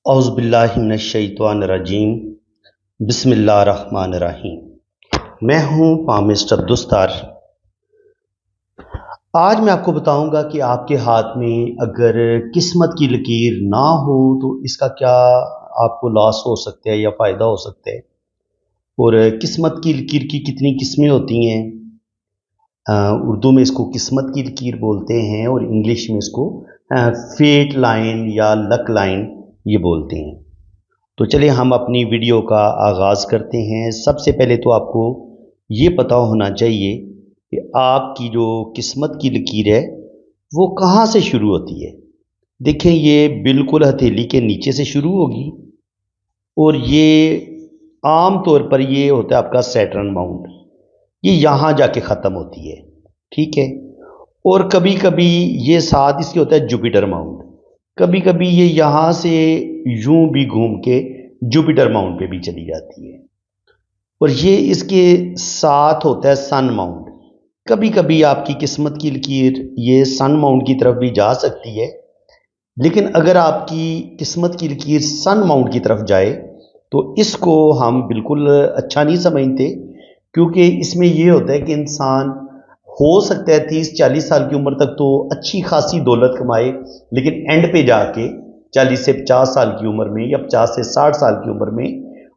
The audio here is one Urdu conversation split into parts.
اعوذ باللہ من الشیطان الرجیم بسم اللہ الرحمن الرحیم۔ میں ہوں پامسٹ عبدالستار۔ آج میں آپ کو بتاؤں گا کہ آپ کے ہاتھ میں اگر قسمت کی لکیر نہ ہو تو اس کا کیا آپ کو لاس ہو سکتا ہے یا فائدہ ہو سکتا ہے، اور قسمت کی لکیر کی کتنی قسمیں ہوتی ہیں۔ اردو میں اس کو قسمت کی لکیر بولتے ہیں اور انگلش میں اس کو فیٹ لائن یا لک لائن یہ بولتے ہیں۔ تو چلیں ہم اپنی ویڈیو کا آغاز کرتے ہیں۔ سب سے پہلے تو آپ کو یہ پتہ ہونا چاہیے کہ آپ کی جو قسمت کی لکیر ہے وہ کہاں سے شروع ہوتی ہے۔ دیکھیں یہ بالکل ہتھیلی کے نیچے سے شروع ہوگی، اور یہ عام طور پر یہ ہوتا ہے آپ کا سیٹرن ماؤنٹ، یہ یہاں جا کے ختم ہوتی ہے، ٹھیک ہے۔ اور کبھی کبھی یہ ساتھ اس کے ہوتا ہے جوپیٹر ماؤنٹ، کبھی کبھی یہ یہاں سے یوں بھی گھوم کے جوپیٹر ماؤنٹ پہ بھی چلی جاتی ہے، اور یہ اس کے ساتھ ہوتا ہے سن ماؤنٹ۔ کبھی کبھی آپ کی قسمت کی لکیر یہ سن ماؤنٹ کی طرف بھی جا سکتی ہے، لیکن اگر آپ کی قسمت کی لکیر سن ماؤنٹ کی طرف جائے تو اس کو ہم بالکل اچھا نہیں سمجھتے، کیونکہ اس میں یہ ہوتا ہے کہ انسان ہو سکتا ہے 30-40 سال کی عمر تک تو اچھی خاصی دولت کمائے، لیکن اینڈ پہ جا کے 40 سے 50 سال کی عمر میں یا 50 سے 60 سال کی عمر میں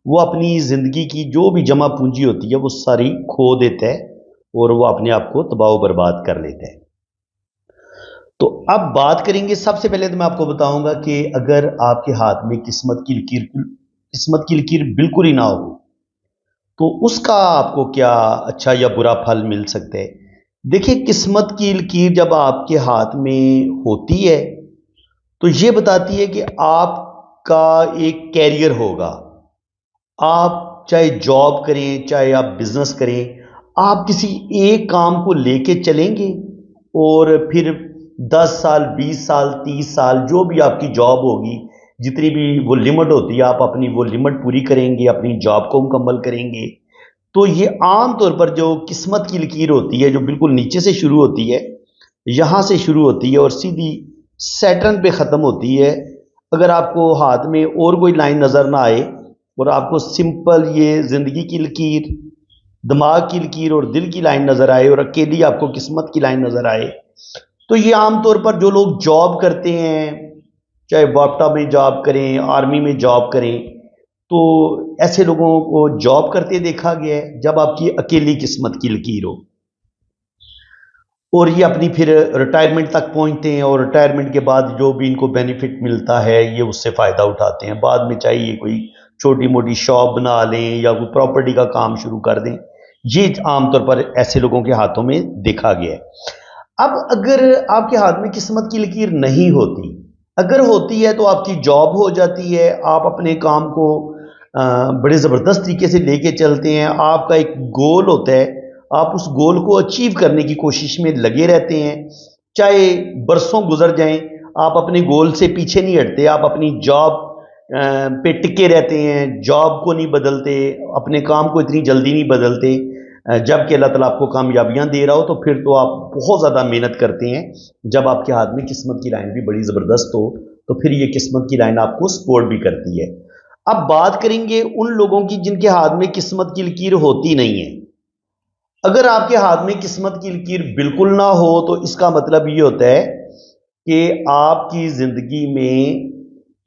وہ اپنی زندگی کی جو بھی جمع پونجی ہوتی ہے وہ ساری کھو دیتا ہے، اور وہ اپنے آپ کو تباہ و برباد کر لیتا ہے۔ تو اب بات کریں گے، سب سے پہلے تو میں آپ کو بتاؤں گا کہ اگر آپ کے ہاتھ میں قسمت کی لکیر بالکل ہی نہ ہو تو اس کا آپ کو کیا اچھا یا برا پھل مل سکتا ہے۔ دیکھیں قسمت کی لکیر جب آپ کے ہاتھ میں ہوتی ہے تو یہ بتاتی ہے کہ آپ کا ایک کیریئر ہوگا، آپ چاہے جاب کریں چاہے آپ بزنس کریں، آپ کسی ایک کام کو لے کے چلیں گے، اور پھر 10 سال 20 سال 30 سال جو بھی آپ کی جاب ہوگی، جتنی بھی وہ لمٹ ہوتی ہے، آپ اپنی وہ لمٹ پوری کریں گے، اپنی جاب کو مکمل کریں گے۔ تو یہ عام طور پر جو قسمت کی لکیر ہوتی ہے جو بالکل نیچے سے شروع ہوتی ہے، یہاں سے شروع ہوتی ہے اور سیدھی سیٹرن پہ ختم ہوتی ہے۔ اگر آپ کو ہاتھ میں اور کوئی لائن نظر نہ آئے اور آپ کو سمپل یہ زندگی کی لکیر، دماغ کی لکیر اور دل کی لائن نظر آئے، اور اکیلی آپ کو قسمت کی لائن نظر آئے، تو یہ عام طور پر جو لوگ جاب کرتے ہیں، چاہے واپٹا میں جاب کریں، آرمی میں جاب کریں، تو ایسے لوگوں کو جاب کرتے دیکھا گیا ہے جب آپ کی اکیلی قسمت کی لکیر ہو، اور یہ اپنی پھر ریٹائرمنٹ تک پہنچتے ہیں، اور ریٹائرمنٹ کے بعد جو بھی ان کو بینیفٹ ملتا ہے یہ اس سے فائدہ اٹھاتے ہیں۔ بعد میں چاہیے یہ کوئی چھوٹی موٹی شاپ بنا لیں یا کوئی پراپرٹی کا کام شروع کر دیں، یہ عام طور پر ایسے لوگوں کے ہاتھوں میں دیکھا گیا ہے۔ اب اگر آپ کے ہاتھ میں قسمت کی لکیر نہیں ہوتی، اگر ہوتی ہے تو آپ کی جاب ہو جاتی ہے، آپ اپنے کام کو بڑے زبردست طریقے سے لے کے چلتے ہیں، آپ کا ایک گول ہوتا ہے، آپ اس گول کو اچیو کرنے کی کوشش میں لگے رہتے ہیں، چاہے برسوں گزر جائیں آپ اپنے گول سے پیچھے نہیں ہٹتے، آپ اپنی جاب پہ ٹکے رہتے ہیں، جاب کو نہیں بدلتے، اپنے کام کو اتنی جلدی نہیں بدلتے، جب کہ اللہ تعالیٰ آپ کو کامیابیاں دے رہا ہو تو پھر تو آپ بہت زیادہ محنت کرتے ہیں۔ جب آپ کے ہاتھ میں قسمت کی لائن بھی بڑی زبردست ہو تو پھر یہ قسمت کی لائن آپ کو سپورٹ بھی کرتی ہے۔ اب بات کریں گے ان لوگوں کی جن کے ہاتھ میں قسمت کی لکیر ہوتی نہیں ہے۔ اگر آپ کے ہاتھ میں قسمت کی لکیر بالکل نہ ہو تو اس کا مطلب یہ ہوتا ہے کہ آپ کی زندگی میں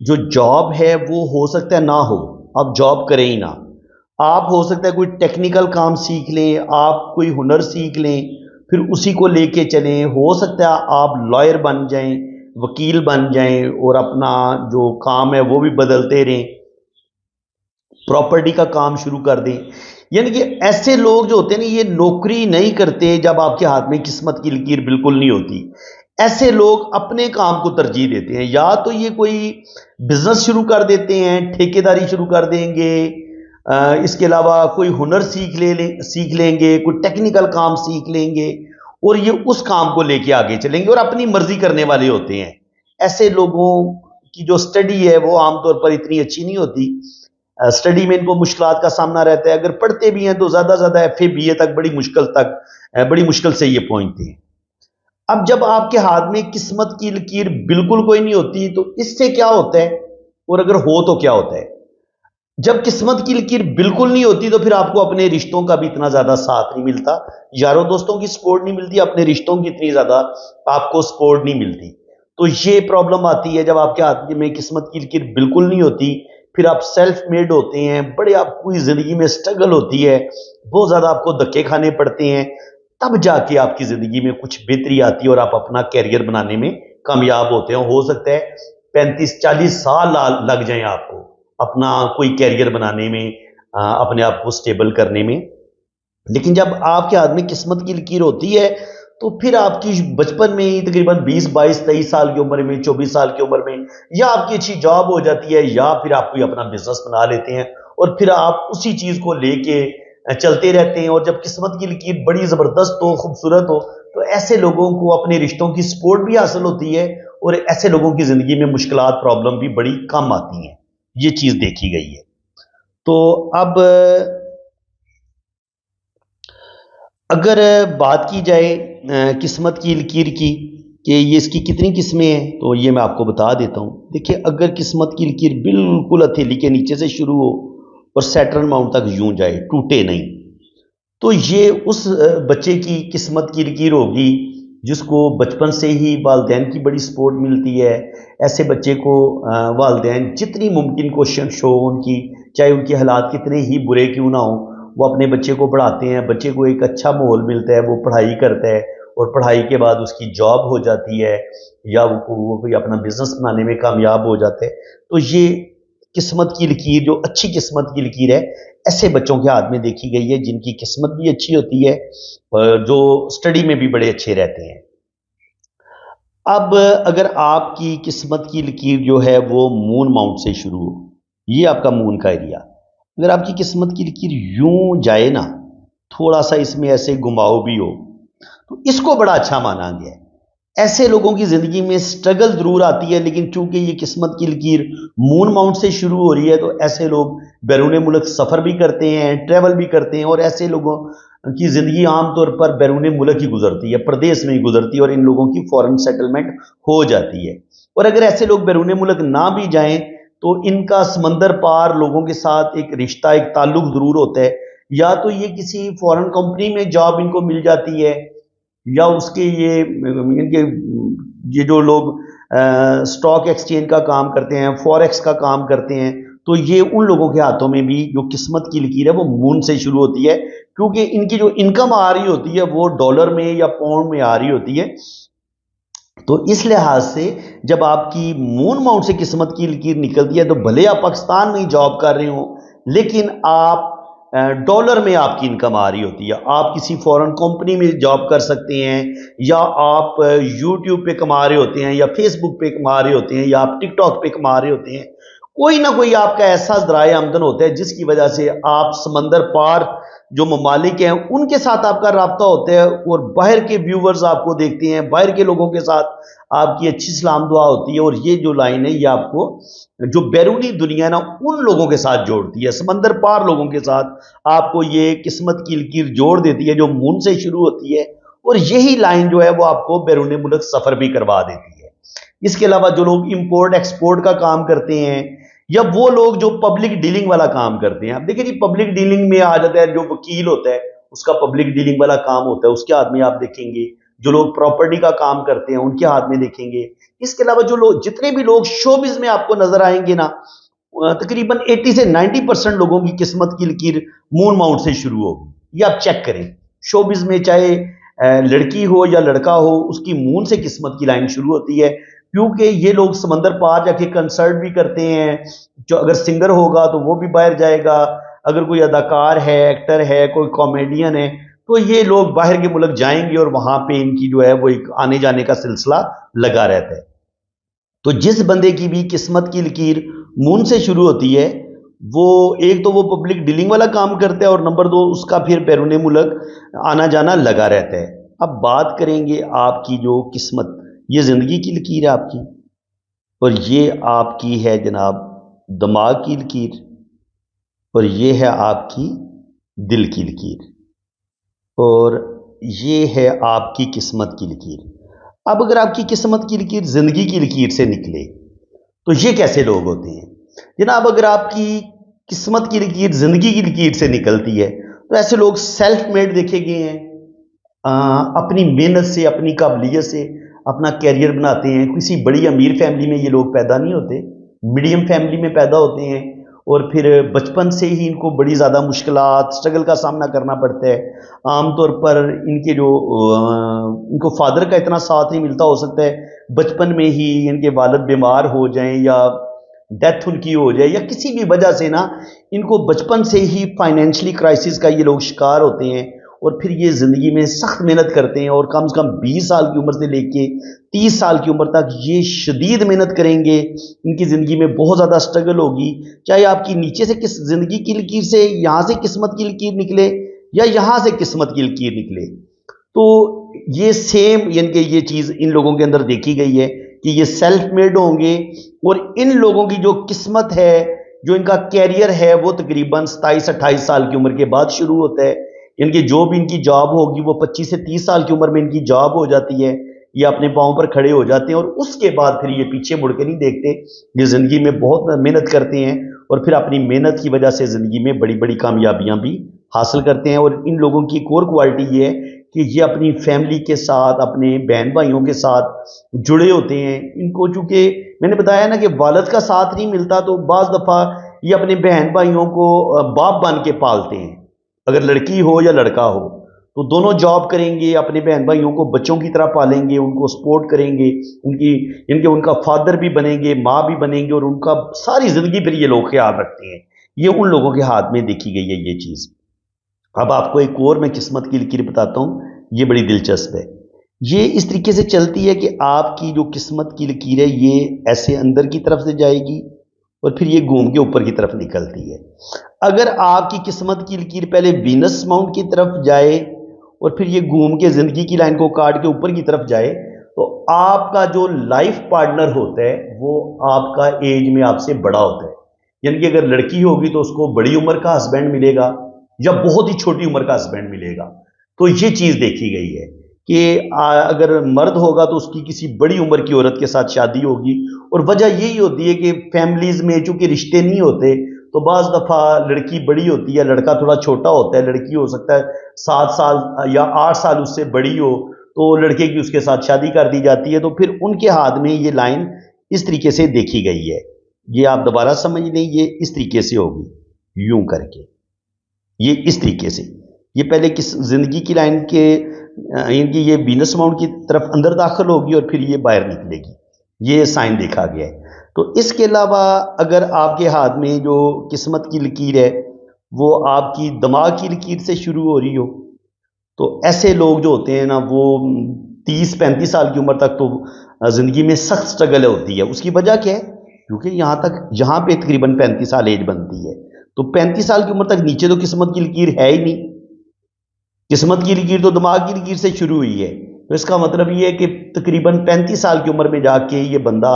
جو جاب ہے وہ ہو سکتا ہے نہ ہو، آپ جاب کریں ہی نہ، آپ ہو سکتا ہے کوئی ٹیکنیکل کام سیکھ لیں، آپ کوئی ہنر سیکھ لیں، پھر اسی کو لے کے چلیں، ہو سکتا ہے آپ لائر بن جائیں، وکیل بن جائیں، اور اپنا جو کام ہے وہ بھی بدلتے رہیں، پراپرٹی کا کام شروع کر دیں۔ یعنی کہ ایسے لوگ جو ہوتے ہیں نا یہ نوکری نہیں کرتے جب آپ کے ہاتھ میں قسمت کی لکیر بالکل نہیں ہوتی۔ ایسے لوگ اپنے کام کو ترجیح دیتے ہیں، یا تو یہ کوئی بزنس شروع کر دیتے ہیں، ٹھیکیداری شروع کر دیں گے، اس کے علاوہ کوئی ہنر سیکھ لیں گے، کوئی ٹیکنیکل کام سیکھ لیں گے، اور یہ اس کام کو لے کے آگے چلیں گے اور اپنی مرضی کرنے والے ہوتے ہیں۔ ایسے لوگوں کی جو سٹڈی ہے وہ عام طور پر اتنی اچھی نہیں ہوتی، سٹڈی میں ان کو مشکلات کا سامنا رہتا ہے، اگر پڑھتے بھی ہیں تو زیادہ زیادہ ایف اے بی اے تک بڑی مشکل سے یہ پہنچتے ہیں۔ اب جب آپ کے ہاتھ میں قسمت کی لکیر بالکل کوئی نہیں ہوتی تو اس سے کیا ہوتا ہے اور اگر ہو تو کیا ہوتا ہے؟ جب قسمت کی لکیر بالکل نہیں ہوتی تو پھر آپ کو اپنے رشتوں کا بھی اتنا زیادہ ساتھ نہیں ملتا، یاروں دوستوں کی سپورٹ نہیں ملتی، اپنے رشتوں کی اتنی زیادہ آپ کو سپورٹ نہیں ملتی۔ تو یہ پرابلم آتی ہے جب آپ کے ہاتھ میں قسمت کی لکیر بالکل نہیں ہوتی، پھر آپ سیلف میڈ ہوتے ہیں، بڑے آپ کو زندگی میں سٹرگل ہوتی ہے، بہت زیادہ آپ کو دھکے کھانے پڑتے ہیں، تب جا کے آپ کی زندگی میں کچھ بہتری آتی ہے اور آپ اپنا کیریئر بنانے میں کامیاب ہوتے ہیں۔ ہو سکتا ہے 35-40 سال لگ جائیں آپ کو اپنا کوئی کیریئر بنانے میں، اپنے آپ کو سٹیبل کرنے میں، لیکن جب آپ کے ہاتھ میں قسمت کی لکیر ہوتی ہے تو پھر آپ کی بچپن میں ہی تقریباً 20-22-23 سال کی عمر میں، 24 سال کی عمر میں، یا آپ کی اچھی جاب ہو جاتی ہے یا پھر آپ کوئی اپنا بزنس بنا لیتے ہیں اور پھر آپ اسی چیز کو لے کے چلتے رہتے ہیں۔ اور جب قسمت کی لکیر بڑی زبردست ہو، خوبصورت ہو، تو ایسے لوگوں کو اپنے رشتوں کی سپورٹ بھی حاصل ہوتی ہے اور ایسے لوگوں کی زندگی میں مشکلات پرابلم بھی بڑی کم آتی ہیں۔ یہ چیز دیکھی گئی ہے۔ تو اب اگر بات کی جائے قسمت کی لکیر کی کہ یہ اس کی کتنی قسمیں ہیں، تو یہ میں آپ کو بتا دیتا ہوں۔ دیکھیں، اگر قسمت کی لکیر بالکل ہتھیلی کے نیچے سے شروع ہو اور سیٹرن ماؤنٹ تک یوں جائے، ٹوٹے نہیں، تو یہ اس بچے کی قسمت کی لکیر ہوگی جس کو بچپن سے ہی والدین کی بڑی سپورٹ ملتی ہے۔ ایسے بچے کو والدین جتنی ممکن کوشش ہو ان کی، چاہے ان کے حالات کتنے ہی برے کیوں نہ ہوں، وہ اپنے بچے کو پڑھاتے ہیں، بچے کو ایک اچھا ماحول ملتا ہے، وہ پڑھائی کرتا ہے اور پڑھائی کے بعد اس کی جاب ہو جاتی ہے یا وہ کوئی اپنا بزنس بنانے میں کامیاب ہو جاتا ہے۔ تو یہ قسمت کی لکیر، جو اچھی قسمت کی لکیر ہے، ایسے بچوں کے ہاتھ میں دیکھی گئی ہے جن کی قسمت بھی اچھی ہوتی ہے اور جو سٹڈی میں بھی بڑے اچھے رہتے ہیں۔ اب اگر آپ کی قسمت کی لکیر جو ہے وہ مون ماؤنٹ سے شروع ہو، یہ آپ کا مون کا ایریا، اگر آپ کی قسمت کی لکیر یوں جائے نا، تھوڑا سا اس میں ایسے گھماؤ بھی ہو، تو اس کو بڑا اچھا مانا گیا ہے۔ ایسے لوگوں کی زندگی میں سٹرگل ضرور آتی ہے، لیکن چونکہ یہ قسمت کی لکیر مون ماؤنٹ سے شروع ہو رہی ہے تو ایسے لوگ بیرون ملک سفر بھی کرتے ہیں، ٹریول بھی کرتے ہیں، اور ایسے لوگوں کی زندگی عام طور پر بیرون ملک ہی گزرتی ہے، پردیس میں ہی گزرتی ہے، اور ان لوگوں کی فورن سیٹلمنٹ ہو جاتی ہے۔ اور اگر ایسے لوگ بیرون ملک نہ بھی جائیں تو ان کا سمندر پار لوگوں کے ساتھ ایک رشتہ، ایک تعلق ضرور ہوتا ہے، یا تو یہ کسی فورن کمپنی میں جاب ان کو مل جاتی ہے، یا اس کے یہ جو لوگ سٹاک ایکسچینج کا کام کرتے ہیں، فوریکس کا کام کرتے ہیں، تو یہ ان لوگوں کے ہاتھوں میں بھی جو قسمت کی لکیر ہے وہ مون سے شروع ہوتی ہے، کیونکہ ان کی جو انکم آ رہی ہوتی ہے وہ ڈالر میں یا پاؤنڈ میں آ رہی ہوتی ہے۔ تو اس لحاظ سے جب آپ کی مون ماؤنٹ سے قسمت کی لکیر نکلتی ہے تو بھلے آپ پاکستان میں جاب کر رہے ہوں، لیکن آپ ڈالر میں آپ کی انکم آ رہی ہوتی ہے، آپ کسی فورن کمپنی میں جاب کر سکتے ہیں، یا آپ یوٹیوب پہ کما رہے ہوتے ہیں، یا فیس بک پہ کما رہے ہوتے ہیں، یا آپ ٹک ٹاک پہ کما رہے ہوتے ہیں، کوئی نہ کوئی آپ کا ایسا ذرائع آمدن ہوتا ہے جس کی وجہ سے آپ سمندر پار جو ممالک ہیں ان کے ساتھ آپ کا رابطہ ہوتا ہے، اور باہر کے ویورز آپ کو دیکھتے ہیں، باہر کے لوگوں کے ساتھ آپ کی اچھی سلام دعا ہوتی ہے، اور یہ جو لائن ہے یہ آپ کو جو بیرونی دنیا ہے نا ان لوگوں کے ساتھ جوڑتی ہے، سمندر پار لوگوں کے ساتھ آپ کو یہ قسمت کی لکیر جوڑ دیتی ہے جو مون سے شروع ہوتی ہے، اور یہی لائن جو ہے وہ آپ کو بیرون ملک سفر بھی کروا دیتی ہے۔ اس کے علاوہ جو لوگ امپورٹ ایکسپورٹ کا کام کرتے ہیں، یا وہ لوگ جو پبلک ڈیلنگ والا کام کرتے ہیں، آپ دیکھیں جی پبلک ڈیلنگ میں آ جاتا ہے جو وکیل ہوتا ہے اس کا پبلک ڈیلنگ والا کام ہوتا ہے، اس کے ہاتھ میں آپ دیکھیں گے، جو لوگ پراپرٹی کا کام کرتے ہیں ان کے ہاتھ میں دیکھیں گے۔ اس کے علاوہ جو لوگ جتنے بھی لوگ شوبز میں آپ کو نظر آئیں گے نا، تقریباً 80 سے 90% لوگوں کی قسمت کی لکیر مون ماؤنٹ سے شروع ہوگی۔ یہ آپ چیک کریں، شوبز میں چاہے لڑکی ہو یا لڑکا ہو، اس کی مون سے قسمت کی لائن شروع ہوتی ہے، کیونکہ یہ لوگ سمندر پار جا کے کنسرٹ بھی کرتے ہیں، جو اگر سنگر ہوگا تو وہ بھی باہر جائے گا، اگر کوئی اداکار ہے، ایکٹر ہے، کوئی کامیڈین ہے، تو یہ لوگ باہر کے ملک جائیں گے اور وہاں پہ ان کی جو ہے وہ ایک آنے جانے کا سلسلہ لگا رہتا ہے۔ تو جس بندے کی بھی قسمت کی لکیر مون سے شروع ہوتی ہے، وہ ایک تو وہ پبلک ڈیلنگ والا کام کرتا ہے، اور نمبر 2 اس کا پھر بیرون ملک آنا جانا لگا رہتا ہے۔ اب بات کریں گے آپ کی جو قسمت، یہ زندگی کی لکیر ہے آپ کی، اور یہ آپ کی ہے جناب دماغ کی لکیر، اور یہ ہے آپ کی دل کی لکیر، اور یہ ہے آپ کی قسمت کی لکیر۔ اب اگر آپ کی قسمت کی لکیر زندگی کی لکیر سے نکلے تو یہ کیسے لوگ ہوتے ہیں؟ جناب اگر آپ کی قسمت کی لکیر زندگی کی لکیر سے نکلتی ہے تو ایسے لوگ سیلف میڈ دیکھے گئے ہیں، اپنی محنت سے اپنی قابلیت سے اپنا کیریئر بناتے ہیں. کسی بڑی امیر فیملی میں یہ لوگ پیدا نہیں ہوتے، میڈیم فیملی میں پیدا ہوتے ہیں، اور پھر بچپن سے ہی ان کو بڑی زیادہ مشکلات سٹرگل کا سامنا کرنا پڑتا ہے. عام طور پر ان کے جو ان کو فادر کا اتنا ساتھ نہیں ملتا، ہو سکتا ہے بچپن میں ہی ان کے والد بیمار ہو جائیں یا ڈیتھ ان کی ہو جائے، یا کسی بھی وجہ سے نا ان کو بچپن سے ہی فائنینشلی کرائسس کا یہ لوگ شکار ہوتے ہیں. اور پھر یہ زندگی میں سخت محنت کرتے ہیں، اور کم سے کم 20 سال کی عمر سے لے کے 30 سال کی عمر تک یہ شدید محنت کریں گے. ان کی زندگی میں بہت زیادہ سٹرگل ہوگی، چاہے آپ کی نیچے سے کس زندگی کی لکیر سے یہاں سے قسمت کی لکیر نکلے یا یہاں سے قسمت کی لکیر نکلے. تو یہ سیم یعنی کہ یہ چیز ان لوگوں کے اندر دیکھی گئی ہے کہ یہ سیلف میڈ ہوں گے، اور ان لوگوں کی جو قسمت ہے، جو ان کا کیریئر ہے، وہ تقریباً 27-28 سال کی عمر کے بعد شروع ہوتا ہے. یعنی کہ جو بھی ان کی جاب ہوگی وہ 25 سے 30 سال کی عمر میں ان کی جاب ہو جاتی ہے، یہ اپنے پاؤں پر کھڑے ہو جاتے ہیں، اور اس کے بعد پھر یہ پیچھے مڑ کے نہیں دیکھتے. یہ زندگی میں بہت محنت کرتے ہیں، اور پھر اپنی محنت کی وجہ سے زندگی میں بڑی بڑی کامیابیاں بھی حاصل کرتے ہیں. اور ان لوگوں کی ایک اور کوالٹی یہ ہے کہ یہ اپنی فیملی کے ساتھ، اپنے بہن بھائیوں کے ساتھ جڑے ہوتے ہیں. ان کو چونکہ میں نے بتایا نا کہ والد کا ساتھ نہیں ملتا، تو بعض دفعہ یہ اپنے بہن بھائیوں کو باپ بن کے پالتے ہیں. اگر لڑکی ہو یا لڑکا ہو تو دونوں جاب کریں گے، اپنے بہن بھائیوں کو بچوں کی طرح پالیں گے، ان کو سپورٹ کریں گے، ان کا فادر بھی بنیں گے، ماں بھی بنیں گے، اور ان کا ساری زندگی پھر یہ لوگ خیال رکھتے ہیں. یہ ان لوگوں کے ہاتھ میں دیکھی گئی ہے یہ چیز. اب آپ کو ایک اور میں قسمت کی لکیر بتاتا ہوں، یہ بڑی دلچسپ ہے. یہ اس طریقے سے چلتی ہے کہ آپ کی جو قسمت کی لکیر ہے یہ ایسے اندر کی طرف سے جائے گی، اور پھر یہ گھوم کے اوپر کی طرف نکلتی ہے. اگر آپ کی قسمت کی لکیر پہلے وینس ماؤنٹ کی طرف جائے اور پھر یہ گھوم کے زندگی کی لائن کو کاٹ کے اوپر کی طرف جائے، تو آپ کا جو لائف پارٹنر ہوتا ہے وہ آپ کا ایج میں آپ سے بڑا ہوتا ہے. یعنی کہ اگر لڑکی ہوگی تو اس کو بڑی عمر کا ہسبینڈ ملے گا یا بہت ہی چھوٹی عمر کا ہسبینڈ ملے گا. تو یہ چیز دیکھی گئی ہے کہ اگر مرد ہوگا تو اس کی کسی بڑی عمر کی عورت کے ساتھ شادی ہوگی. اور وجہ یہی ہوتی ہے کہ فیملیز میں چونکہ رشتے نہیں ہوتے، تو بعض دفعہ لڑکی بڑی ہوتی ہے، لڑکا تھوڑا چھوٹا ہوتا ہے. لڑکی ہو سکتا ہے 7 سال یا 8 سال اس سے بڑی ہو، تو لڑکے کی اس کے ساتھ شادی کر دی جاتی ہے. تو پھر ان کے ہاتھ میں یہ لائن اس طریقے سے دیکھی گئی ہے. یہ آپ دوبارہ سمجھ لیں، یہ اس طریقے سے ہوگی، یوں کر کے، یہ اس طریقے سے. یہ پہلے کس زندگی کی لائن کے یعنی کہ یہ وینس ماؤنٹ کی طرف اندر داخل ہوگی اور پھر یہ باہر نکلے گی. یہ سائن دیکھا گیا ہے. تو اس کے علاوہ اگر آپ کے ہاتھ میں جو قسمت کی لکیر ہے وہ آپ کی دماغ کی لکیر سے شروع ہو رہی ہو، تو ایسے لوگ جو ہوتے ہیں نا وہ 30-35 سال کی عمر تک تو زندگی میں سخت سٹرگل ہوتی ہے. اس کی وجہ کیا ہے؟ کیونکہ یہاں پہ تقریباً 35 سال ایج بنتی ہے، تو 35 سال کی عمر تک نیچے تو قسمت کی لکیر ہے ہی نہیں. قسمت کی لکیر تو دماغ کی لکیر سے شروع ہوئی ہے. تو اس کا مطلب یہ ہے کہ تقریباً 35 سال کی عمر میں جا کے یہ بندہ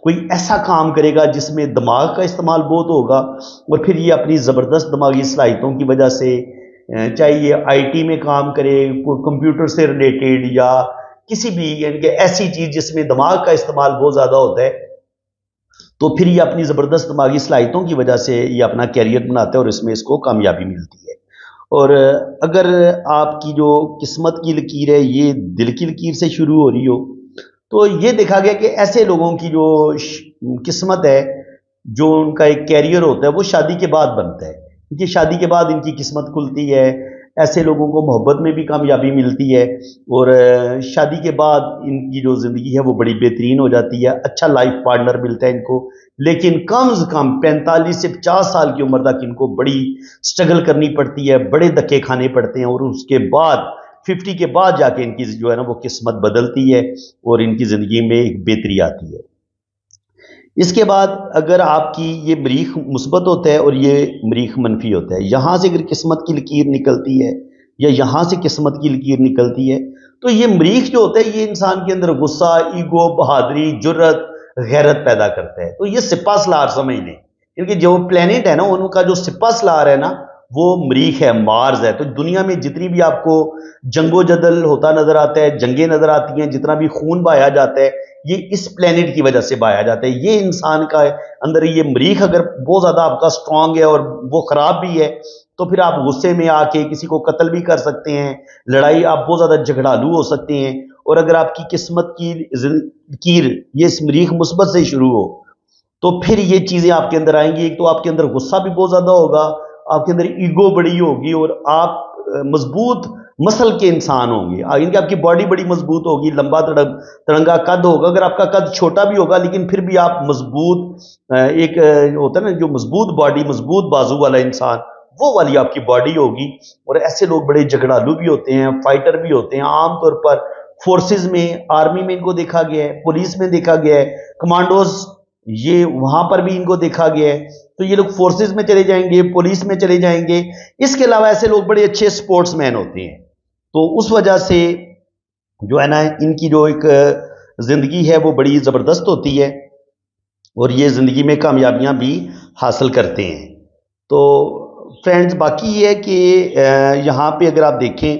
کوئی ایسا کام کرے گا جس میں دماغ کا استعمال بہت ہوگا، اور پھر یہ اپنی زبردست دماغی صلاحیتوں کی وجہ سے چاہے یہ آئی ٹی میں کام کرے، کوئی کمپیوٹر سے ریلیٹڈ، یا کسی بھی یعنی کہ ایسی چیز جس میں دماغ کا استعمال بہت زیادہ ہوتا ہے، تو پھر یہ اپنی زبردست دماغی صلاحیتوں کی وجہ سے یہ اپنا کیریئر بناتا ہے، اور اس میں اس کو کامیابی ملتی ہے. اور اگر آپ کی جو قسمت کی لکیر ہے یہ دل کی لکیر سے شروع ہو رہی ہو، تو یہ دیکھا گیا کہ ایسے لوگوں کی جو قسمت ہے، جو ان کا ایک کیریئر ہوتا ہے، وہ شادی کے بعد بنتا ہے. کیونکہ شادی کے بعد ان کی قسمت کھلتی ہے. ایسے لوگوں کو محبت میں بھی کامیابی ملتی ہے، اور شادی کے بعد ان کی جو زندگی ہے وہ بڑی بہترین ہو جاتی ہے. اچھا لائف پارٹنر ملتا ہے ان کو، لیکن کم از کم 45 سے 50 سال کی عمر تک ان کو بڑی سٹرگل کرنی پڑتی ہے، بڑے دھکے کھانے پڑتے ہیں، اور اس کے بعد 50 کے بعد جا کے ان کی جو ہے نا وہ قسمت بدلتی ہے اور ان کی زندگی میں ایک بہتری آتی ہے. اس کے بعد اگر آپ کی یہ مریخ مثبت ہوتا ہے اور یہ مریخ منفی ہوتا ہے، یہاں سے اگر قسمت کی لکیر نکلتی ہے یا یہاں سے قسمت کی لکیر نکلتی ہے، تو یہ مریخ جو ہوتا ہے یہ انسان کے اندر غصہ، ایگو، بہادری، جرت، غیرت پیدا کرتا ہے. تو یہ سپہ سالار سمجھ لیں، کیونکہ جو پلینٹ ہے نا ان کا جو سپہ سالار ہے نا وہ مریخ ہے، مارز ہے۔ تو دنیا میں جتنی بھی آپ کو جنگ و جدل ہوتا نظر آتا ہے، جنگیں نظر آتی ہیں، جتنا بھی خون بہایا جاتا ہے، یہ اس پلینٹ کی وجہ سے بہایا جاتا ہے۔ یہ انسان کا اندر یہ مریخ اگر بہت زیادہ آپ کا سٹرونگ ہے اور وہ خراب بھی ہے تو پھر آپ غصے میں آ کے کسی کو قتل بھی کر سکتے ہیں، لڑائی، آپ بہت زیادہ جھگڑالو ہو سکتے ہیں۔ اور اگر آپ کی قسمت کی لکیر یہ اس مریخ مثبت سے شروع ہو تو پھر یہ چیزیں آپ کے اندر آئیں گی۔ ایک تو آپ کے اندر غصہ بھی بہت زیادہ ہوگا، آپ کے اندر ایگو بڑی ہوگی، اور آپ مضبوط مسل کے انسان ہوں گے، ان کی آپ کی باڈی بڑی مضبوط ہوگی، لمبا تڑنگا قد ہوگا۔ اگر آپ کا قد چھوٹا بھی ہوگا لیکن پھر بھی آپ مضبوط، ایک ہوتا ہے نا جو مضبوط باڈی، مضبوط بازو والا انسان، وہ والی آپ کی باڈی ہوگی۔ اور ایسے لوگ بڑے جھگڑالو بھی ہوتے ہیں، فائٹر بھی ہوتے ہیں۔ عام طور پر فورسز میں، آرمی میں ان کو دیکھا گیا ہے، پولیس میں دیکھا گیا ہے، کمانڈوز یہ وہاں پر بھی ان کو دیکھا گیا ہے۔ تو یہ لوگ فورسز میں چلے جائیں گے، پولیس میں چلے جائیں گے۔ اس کے علاوہ ایسے لوگ بڑے اچھے سپورٹس مین ہوتے ہیں۔ تو اس وجہ سے جو ہے نا ان کی جو ایک زندگی ہے وہ بڑی زبردست ہوتی ہے، اور یہ زندگی میں کامیابیاں بھی حاصل کرتے ہیں۔ تو فرینڈز باقی یہ ہے کہ یہاں پہ اگر آپ دیکھیں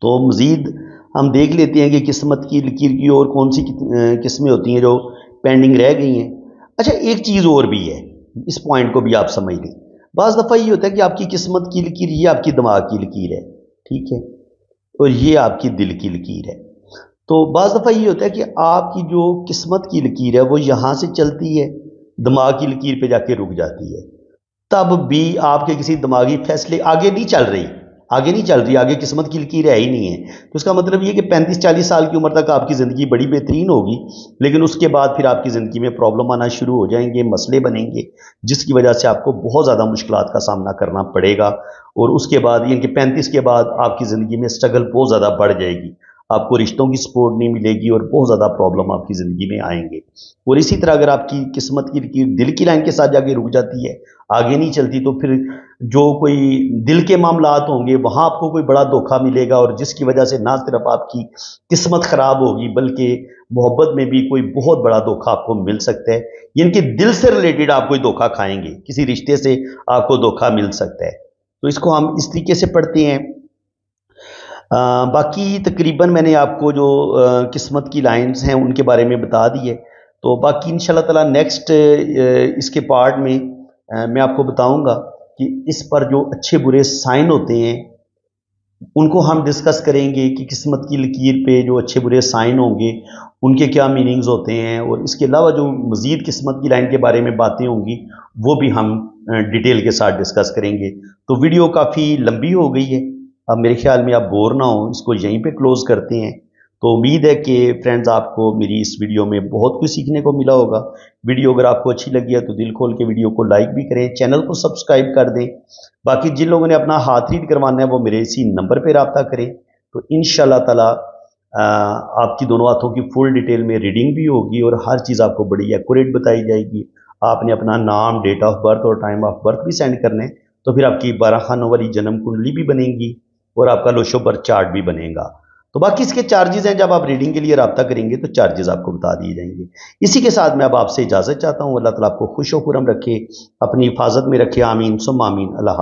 تو مزید ہم دیکھ لیتے ہیں کہ قسمت کی لکیر کی اور کون سی قسمیں ہوتی ہیں جو پینڈنگ رہ گئی ہیں۔ اچھا ایک چیز اور بھی ہے، اس پوائنٹ کو بھی آپ سمجھ لیں۔ بعض دفعہ یہ ہوتا ہے کہ آپ کی قسمت کی لکیر یہ آپ کی دماغ کی لکیر ہے، ٹھیک ہے، اور یہ آپ کی دل کی لکیر ہے۔ تو بعض دفعہ یہ ہوتا ہے کہ آپ کی جو قسمت کی لکیر ہے وہ یہاں سے چلتی ہے، دماغ کی لکیر پہ جا کے رک جاتی ہے، تب بھی آپ کے کسی دماغی فیصلے آگے نہیں چل رہی، آگے قسمت کی لکیر ہے ہی نہیں ہے۔ تو اس کا مطلب یہ کہ 35-40 سال کی عمر تک آپ کی زندگی بڑی بہترین ہوگی، لیکن اس کے بعد پھر آپ کی زندگی میں پرابلم آنا شروع ہو جائیں گے، مسئلے بنیں گے، جس کی وجہ سے آپ کو بہت زیادہ مشکلات کا سامنا کرنا پڑے گا۔ اور اس کے بعد یعنی کہ 35 کے بعد آپ کی زندگی میں سٹرگل بہت زیادہ بڑھ جائے گی، آپ کو رشتوں کی سپورٹ نہیں ملے گی، اور بہت زیادہ پرابلم آپ کی زندگی میں آئیں گے۔ اور اسی طرح اگر آپ کی قسمت کی لکیر دل کی لائن کے ساتھ جا کے رک جاتی ہے، آگے نہیں چلتی، تو پھر جو کوئی دل کے معاملات ہوں گے وہاں آپ کو کوئی بڑا دھوکہ ملے گا، اور جس کی وجہ سے نہ صرف آپ کی قسمت خراب ہوگی بلکہ محبت میں بھی کوئی بہت بڑا دھوکہ آپ کو مل سکتا ہے، یعنی کہ دل سے ریلیٹڈ آپ کوئی دھوکہ کھائیں گے، کسی رشتے سے آپ کو دھوکہ مل سکتا ہے۔ تو اس کو ہم اس طریقے سے پڑھتے ہیں۔ باقی تقریباً میں نے آپ کو جو قسمت کی لائنز ہیں ان کے بارے میں بتا دی ہے۔ تو باقی انشاءاللہ تعالیٰ نیکسٹ اس کے پارٹ میں میں آپ کو بتاؤں گا کہ اس پر جو اچھے برے سائن ہوتے ہیں ان کو ہم ڈسکس کریں گے، کہ قسمت کی لکیر پہ جو اچھے برے سائن ہوں گے ان کے کیا میننگز ہوتے ہیں، اور اس کے علاوہ جو مزید قسمت کی لائن کے بارے میں باتیں ہوں گی وہ بھی ہم ڈیٹیل کے ساتھ ڈسکس کریں گے۔ تو ویڈیو کافی لمبی ہو گئی ہے، اب میرے خیال میں آپ بور نہ ہوں، اس کو یہیں پہ کلوز کرتے ہیں۔ تو امید ہے کہ فرینڈز آپ کو میری اس ویڈیو میں بہت کچھ سیکھنے کو ملا ہوگا۔ ویڈیو اگر آپ کو اچھی لگی ہے تو دل کھول کے ویڈیو کو لائک بھی کریں، چینل کو سبسکرائب کر دیں۔ باقی جن لوگوں نے اپنا ہاتھ ریڈ کروانا ہے وہ میرے اسی نمبر پہ رابطہ کریں، تو انشاءاللہ تعالیٰ آپ کی دونوں ہاتھوں کی فل ڈیٹیل میں ریڈنگ بھی ہوگی، اور ہر چیز آپ کو بڑی ایکوریٹ بتائی جائے گی۔ آپ نے اپنا نام، ڈیٹ آف برتھ اور ٹائم آف برتھ بھی سینڈ کرنے ہیں، تو پھر آپ کی 12 خانوں والی جنم کنڈلی بھی بنے گی، اور آپ کا لوشو برتھ چارٹ بھی بنے گا۔ تو باقی اس کے چارجز ہیں، جب آپ ریڈنگ کے لیے رابطہ کریں گے تو چارجز آپ کو بتا دیے جائیں گے۔ اسی کے ساتھ میں اب آپ سے اجازت چاہتا ہوں، اللہ تعالیٰ آپ کو خوش و خرم رکھے، اپنی حفاظت میں رکھے، آمین ثم آمین۔ اللہ حافظ۔